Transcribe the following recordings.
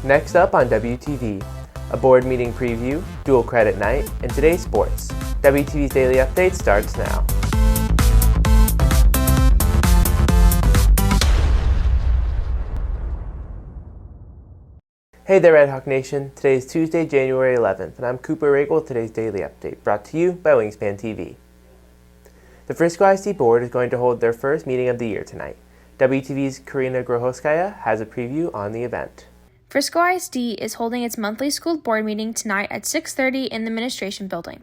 Next up on WTV, a board meeting preview, dual credit night, and today's sports. WTV's Daily Update starts now. Hey there, Red Hawk Nation. Today is Tuesday, January 11th, and I'm Cooper Ragle with today's Daily Update, brought to you by Wingspan TV. The Frisco ISD Board is going to hold their first meeting of the year tonight. WTV's Karina Grohoskaya has a preview on the event. Frisco ISD is holding its monthly school board meeting tonight at 6:30 in the Administration Building.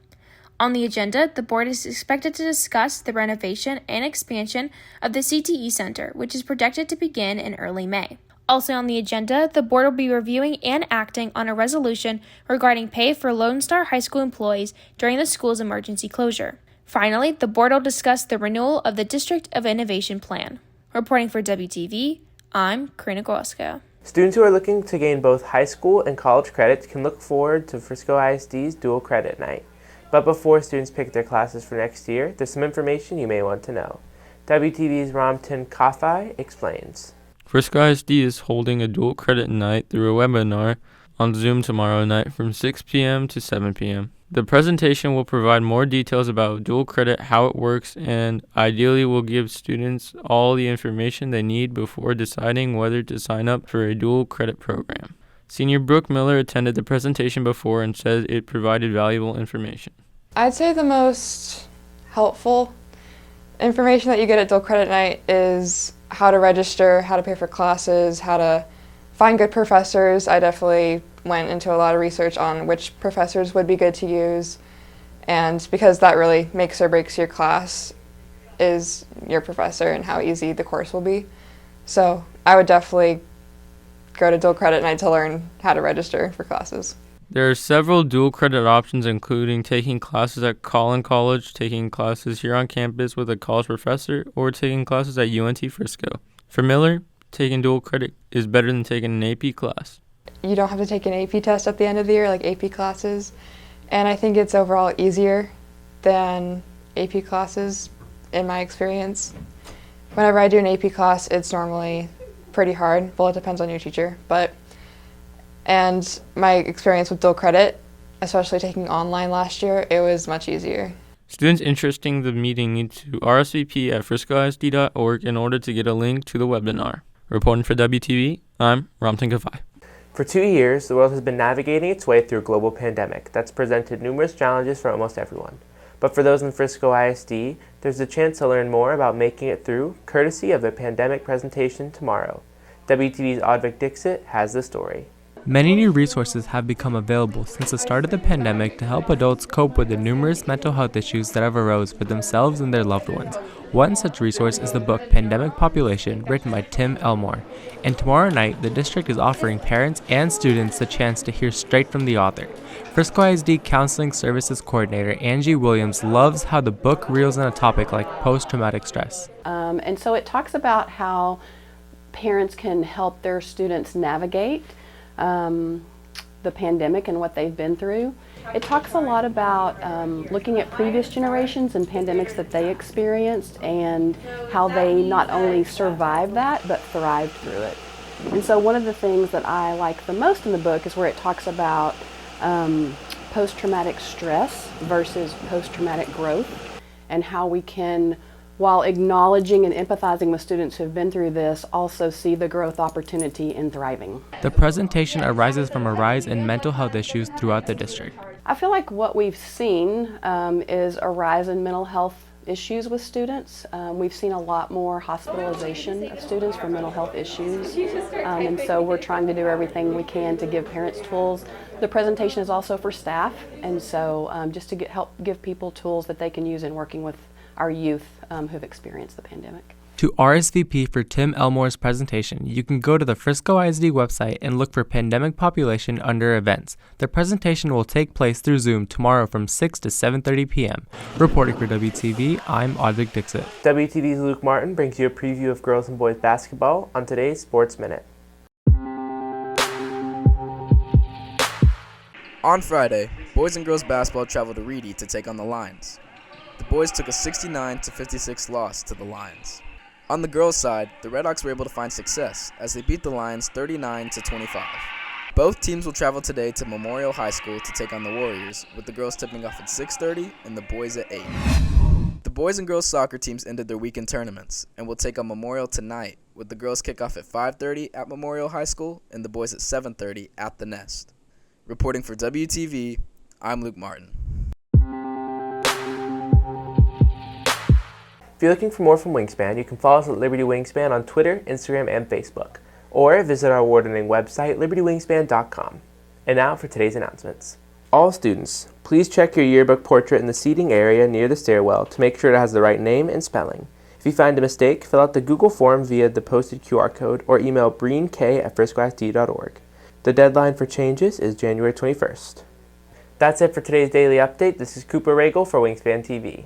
On the agenda, the board is expected to discuss the renovation and expansion of the CTE Center, which is projected to begin in early May. Also on the agenda, the board will be reviewing and acting on a resolution regarding pay for Lone Star High School employees during the school's emergency closure. Finally, the board will discuss the renewal of the District of Innovation Plan. Reporting for WTV, I'm Karina Grohoskaya. Students who are looking to gain both high school and college credits can look forward to Frisco ISD's dual credit night. But before students pick their classes for next year, there's some information you may want to know. WTV's Ramtin Kathai explains. Frisco ISD is holding a dual credit night through a webinar on Zoom tomorrow night from 6 p.m. to 7 p.m. The presentation will provide more details about dual credit, how it works, and ideally will give students all the information they need before deciding whether to sign up for a dual credit program. Senior Brooke Miller attended the presentation before and said it provided valuable information. I'd say the most helpful information that you get at dual credit night is how to register, how to pay for classes, how to find good professors. I definitely went into a lot of research on which professors would be good to use, and because that really makes or breaks your class is your professor and how easy the course will be. So I would definitely go to dual credit night to learn how to register for classes. There are several dual credit options, including taking classes at Collin College, taking classes here on campus with a college professor, or taking classes at UNT Frisco. For Miller, taking dual credit is better than taking an AP class. You don't have to take an AP test at the end of the year like AP classes, and I think it's overall easier than AP classes in my experience. Whenever I do an AP class, it's normally pretty hard. Well, it depends on your teacher, and my experience with dual credit, especially taking online last year, it was much easier. Students interested in the meeting need to RSVP at friscoisd.org in order to get a link to the webinar. Reporting for WTV, I'm Ramtin Kathai. For 2 years, the world has been navigating its way through a global pandemic that's presented numerous challenges for almost everyone. But for those in Frisco ISD, there's a chance to learn more about making it through, courtesy of the pandemic presentation tomorrow. WTV's Audvik Dixit has the story. Many new resources have become available since the start of the pandemic to help adults cope with the numerous mental health issues that have arose for themselves and their loved ones. One such resource is the book Pandemic Population, written by Tim Elmore. And tomorrow night, the district is offering parents and students the chance to hear straight from the author. Frisco ISD Counseling Services Coordinator Angie Williams loves how the book reels in a topic like post-traumatic stress. And so it talks about how parents can help their students navigate the pandemic and what they've been through. It talks a lot about looking at previous generations and pandemics that they experienced and how they not only survived that but thrived through it. And so one of the things that I like the most in the book is where it talks about post-traumatic stress versus post-traumatic growth, and how we can, while acknowledging and empathizing with students who have been through this, also see the growth opportunity in thriving. The presentation arises from a rise in mental health issues throughout the district. I feel like what we've seen is a rise in mental health issues with students. We've seen a lot more hospitalization of students for mental health issues, and so we're trying to do everything we can to give parents tools. The presentation is also for staff, and so just to help give people tools that they can use in working with our youth who've experienced the pandemic. To RSVP for Tim Elmore's presentation, you can go to the Frisco ISD website and look for Pandemic Population under Events. The presentation will take place through Zoom tomorrow from 6 to 7:30 p.m. Reporting for WTV, I'm Audvik Dixit. WTV's Luke Martin brings you a preview of girls and boys basketball on today's Sports Minute. On Friday, boys and girls basketball traveled to Reedy to take on the Lions. The boys took a 69-56 loss to the Lions. On the girls' side, the Redhawks were able to find success as they beat the Lions 39-25. Both teams will travel today to Memorial High School to take on the Warriors, with the girls tipping off at 6:30 and the boys at 8. The boys and girls soccer teams ended their weekend tournaments and will take on Memorial tonight, with the girls kick off at 5:30 at Memorial High School and the boys at 7:30 at the Nest. Reporting for WTV, I'm Luke Martin. If you're looking for more from Wingspan, you can follow us at Liberty Wingspan on Twitter, Instagram, and Facebook, or visit our award-winning website, libertywingspan.com. And now for today's announcements. All students, please check your yearbook portrait in the seating area near the stairwell to make sure it has the right name and spelling. If you find a mistake, fill out the Google form via the posted QR code or email breenk@friscoisd.org. The deadline for changes is January 21st. That's it for today's daily update. This is Cooper Ragle for Wingspan TV.